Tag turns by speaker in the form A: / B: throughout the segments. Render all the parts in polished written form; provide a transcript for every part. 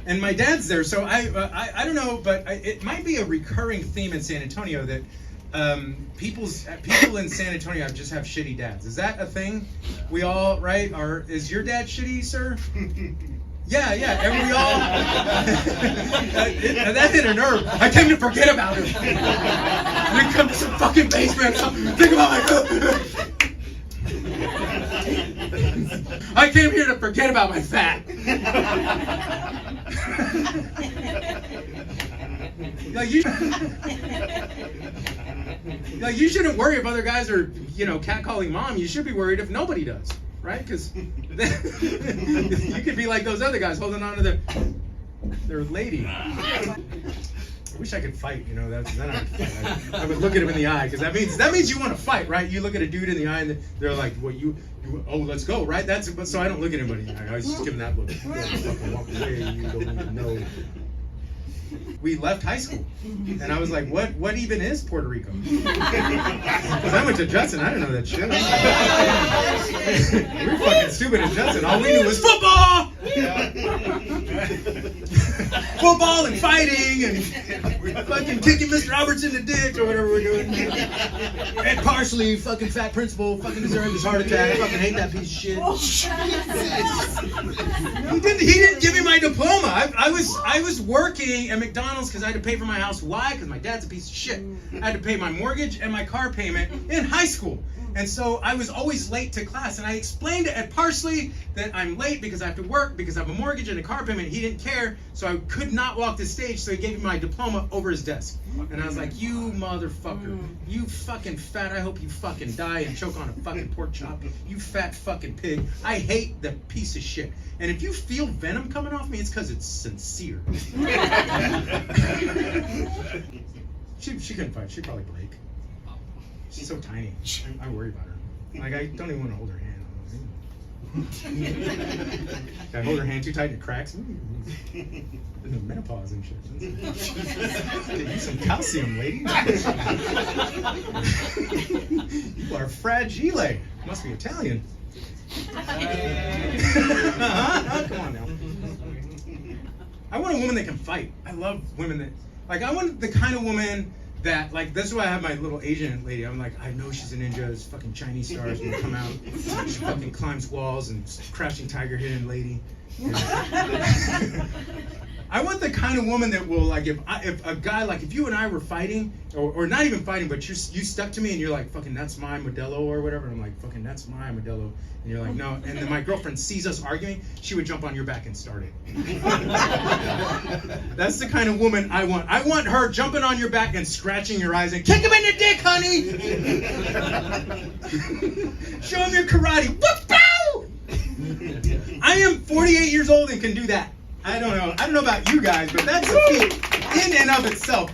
A: And my dad's there, so I don't know, but it might be a recurring theme in San Antonio that people in San Antonio just have shitty dads. Is that a thing? We all, right? Is your dad shitty, sir? Yeah, and we all. That hit a nerve. I came to forget about him. We come to some fucking basement. Think about my. I came here to forget about my fat. You shouldn't worry if other guys are, catcalling mom. You should be worried if nobody does, right? Because you could be like those other guys holding on to their lady. I wish I could fight, then I would look at him in the eye, because that means you want to fight, right? You look at a dude in the eye and they're like, well, let's go, right? So I don't look at anybody in the eye. I was just giving that look. Fucking walk away, you don't even know. We left high school, and I was like, what even is Puerto Rico? Because I went to Judson, I didn't know that shit. We were fucking stupid at Judson. All we knew was football! Football and fighting and fucking kicking Mr. Roberts in the dick or whatever we're doing. And partially, fucking fat principal, fucking deserved his heart attack. I fucking hate that piece of shit. He didn't give me my diploma. I was working at McDonald's because I had to pay for my house. Why? Because my dad's a piece of shit. I had to pay my mortgage and my car payment in high school. And so I was always late to class, and I explained at Parsley that I'm late because I have to work, because I have a mortgage and a car payment. He didn't care, so I could not walk the stage, so he gave me my diploma over his desk. And I was like, you motherfucker, you fucking fat, I hope you fucking die and choke on a fucking pork chop, you fat fucking pig. I hate the piece of shit. And if you feel venom coming off me, it's because it's sincere. She couldn't fight, she'd probably break. She's so tiny. I worry about her. Like, I don't even want to hold her hand. I hold her hand too tight and it cracks. In the menopause and shit. Get you some calcium, lady. You are fragile. Must be Italian. Come on now. I want a woman that can fight. I love women that, I want the kind of woman that, this is why I have my little Asian lady. I'm like, I know she's a ninja. This fucking Chinese star is gonna come out. She fucking climbs walls and crouching tiger hidden lady. I want the kind of woman that will, if a guy, if you and I were fighting, or not even fighting, but you stuck to me and you're like, fucking, that's my Modelo or whatever. And I'm like, fucking, that's my Modelo. And you're like, no. And then my girlfriend sees us arguing, she would jump on your back and start it. That's the kind of woman I want. I want her jumping on your back and scratching your eyes and, kick him in the dick, honey! Show him your karate. Whoop-pow! I am 48 years old and can do that. I don't know about you guys, but that's a feat in and of itself.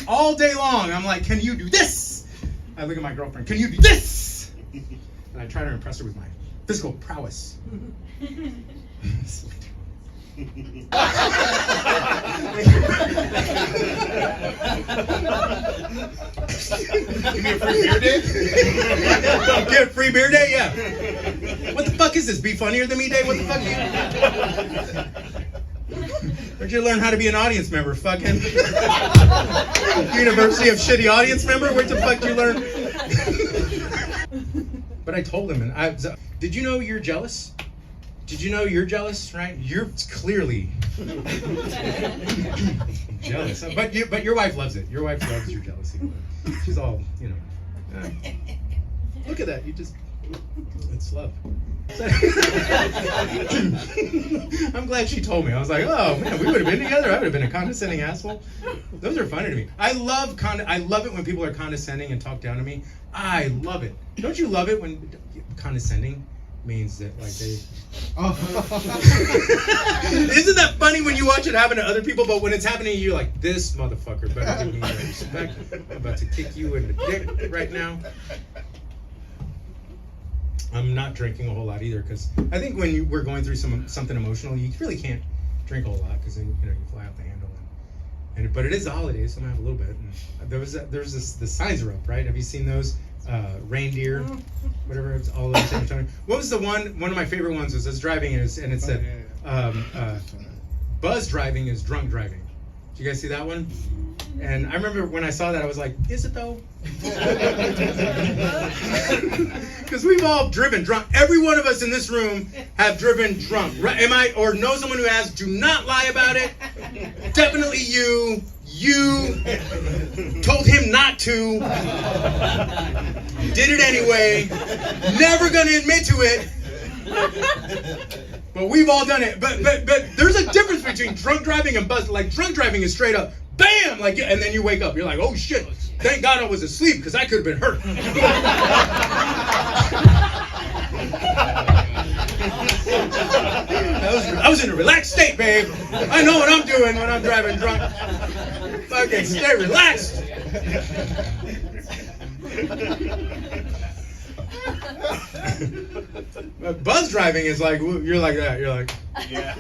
A: All day long, I'm like, can you do this? I look at my girlfriend, can you do this? And I try to impress her with my physical prowess.
B: Give me a free beer day?
A: Get a free beer day? Yeah. What the fuck is this? Be funnier than me day? What the fuck? Where'd you learn how to be an audience member? Fucking University of Shitty Audience Member? Where the fuck did you learn? But I told him, and did you know you're jealous? Did you know you're jealous, right? You're clearly jealous. But your wife loves it. Your wife loves your jealousy. She's all, look at that. It's love. I'm glad she told me. I was like, oh man, we would have been together. I would have been a condescending asshole. Those are funny to me. I love it when people are condescending and talk down to me. I love it. Don't you love it when condescending means that they isn't that funny when you watch it happen to other people, but when it's happening to you, you're like, this motherfucker better give me that respect. I'm about to kick you in the dick right now. I'm not drinking a whole lot either, because I think when we're going through something emotional, you really can't drink a whole lot, because then you fly out the handle. But it is the holidays, so I'm gonna have a little bit. And the signs are up, right? Have you seen those? Reindeer, whatever. It's all over San Antonio. What was the one? One of my favorite ones was I was driving and it said, buzz driving is drunk driving. Did you guys see that one? And I remember when I saw that, I was like, is it though? Because we've all driven drunk. Every one of us in this room have driven drunk. Right? Am I, or know someone who has? Do not lie about it. Definitely you. You told him not to. Did it anyway. Never gonna admit to it. But we've all done it. But there's a difference between drunk driving and buzz. Like drunk driving is straight up, bam, like, and then you wake up. You're like, oh shit. Thank God I was asleep because I could have been hurt. I was in a relaxed state, babe. I know what I'm doing when I'm driving drunk. Fucking stay relaxed. Buzz driving is like, you're like that. You're like,
B: Yeah.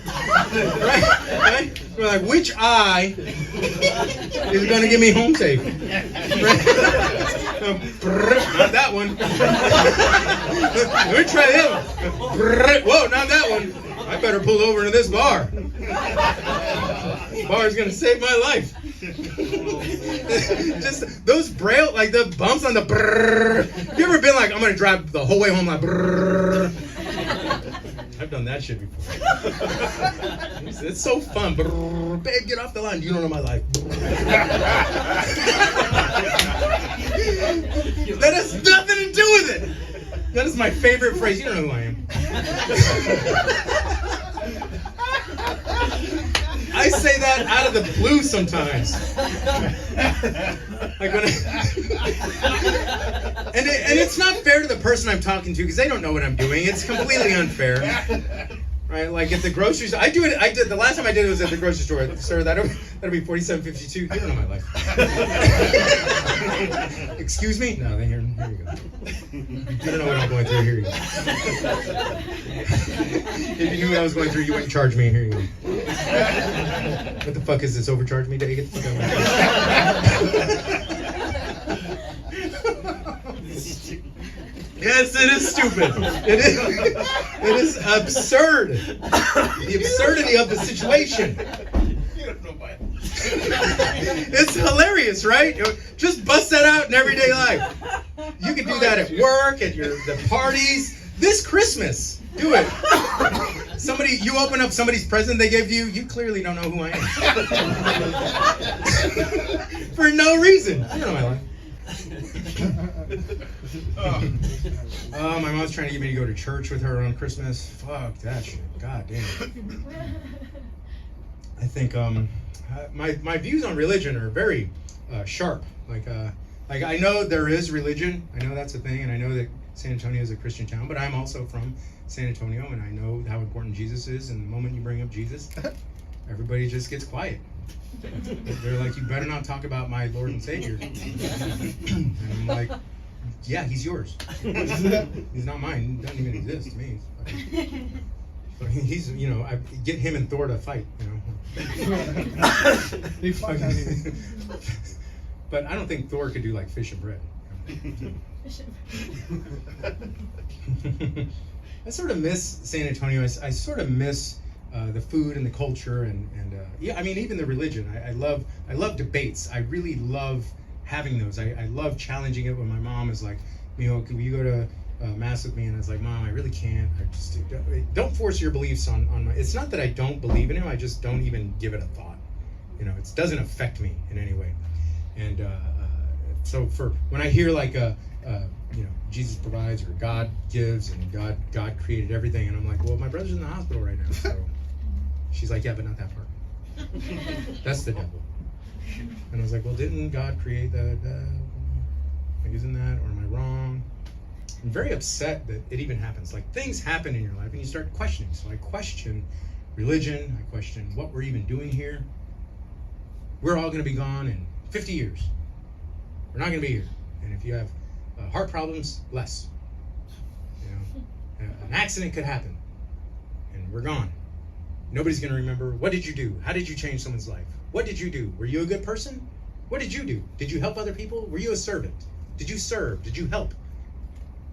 A: right? You're like, which eye is going to get me home safe? Right? Not that one. Let me try that one. Whoa, not that one. I better pull over into this bar. This bar is going to save my life. Just those braille, like the bumps on the brrr. You ever been like, I'm gonna drive the whole way home like brrr? I've done that shit before. It's so fun. Brrr. Babe, get off the line. You don't know my life. That has nothing to do with it. That is my favorite phrase. You don't know who I am. I say that out of the blue sometimes. Like when and it's not fair to the person I'm talking to because they don't know what I'm doing. It's completely unfair. Right? Like at the grocery store. I did the last time I did it was at the grocery store. Sir, that'll be $47.52. You don't know my life. Excuse me? No, then here you go. You don't know what I'm going through. Here you go. If you knew what I was going through, you wouldn't charge me. Here you go. What the fuck is this? Overcharge me day? Get the fuck out of my Yes, it is stupid. It is absurd. The absurdity of the situation.
B: You don't know my.
A: It's hilarious, right? Just bust that out in everyday life. You can do that at work, at the parties. This Christmas, do it. You open up somebody's present they gave you. You clearly don't know who I am. For no reason. You don't know my life. Oh, my mom's trying to get me to go to church with her on Christmas. Fuck that shit. God damn it. I think my views on religion are very sharp. Like I know there is religion. I know that's a thing, and I know that San Antonio is a Christian town, but I'm also from San Antonio, and I know how important Jesus is. And the moment you bring up Jesus, everybody just gets quiet. They're like, you better not talk about my Lord and Savior. And I'm like, yeah, he's yours. He's not mine. He doesn't even exist to me. He's, I get him and Thor to fight, But I don't think Thor could do like fish and bread. I sort of miss San Antonio. I sort of miss the food and the culture and yeah, I mean even the religion. I love debates. I really love having those. I love challenging it when my mom is like, will you go to mass with me? And I was like, Mom, I really can't. I just don't force your beliefs on my. It's not that I don't believe in him. I just don't even give it a thought. It doesn't affect me in any way. And so for when I hear like Jesus provides or God gives and God created everything, and I'm like, well, my brother's in the hospital right now. So she's like, yeah, but not that part. That's the devil. And I was like, well, didn't God create that? Like, isn't that, or am I wrong? I'm very upset that it even happens. Like, things happen in your life and you start questioning. So I question religion. I question what we're even doing here. We're all going to be gone in 50 years. We're not going to be here. And if you have heart problems, less. An accident could happen and we're gone. Nobody's going to remember. What did you do? How did you change someone's life? What did you do? Were you a good person? What did you do? Did you help other people? Were you a servant? Did you serve? Did you help?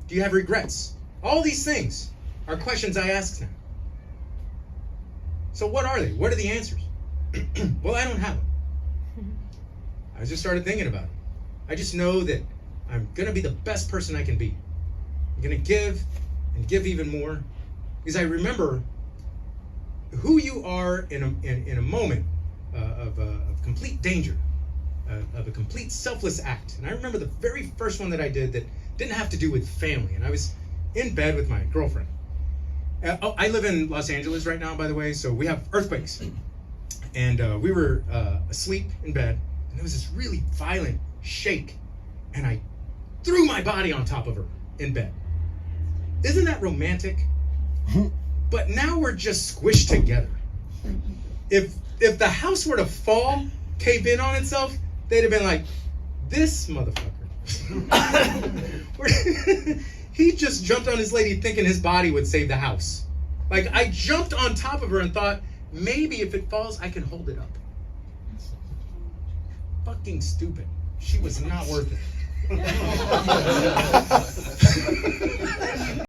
A: Do you have regrets? All these things are questions I ask now. So what are they? What are the answers? Well, I don't have them. I just started thinking about it. I just know that I'm gonna be the best person I can be. I'm gonna give and give even more, because I remember who you are in a moment of complete danger, of a complete selfless act. And I remember the very first one that I did that didn't have to do with family, and I was in bed with my girlfriend. I live in Los Angeles right now, by the way, so we have earthquakes. And we were asleep in bed, and there was this really violent shake, and I threw my body on top of her in bed. Isn't that romantic? But now we're just squished together. If the house were to fall, cave in on itself, they'd have been like, this motherfucker. He just jumped on his lady thinking his body would save the house. Like, I jumped on top of her and thought, maybe if it falls, I can hold it up. Fucking stupid. She was not worth it.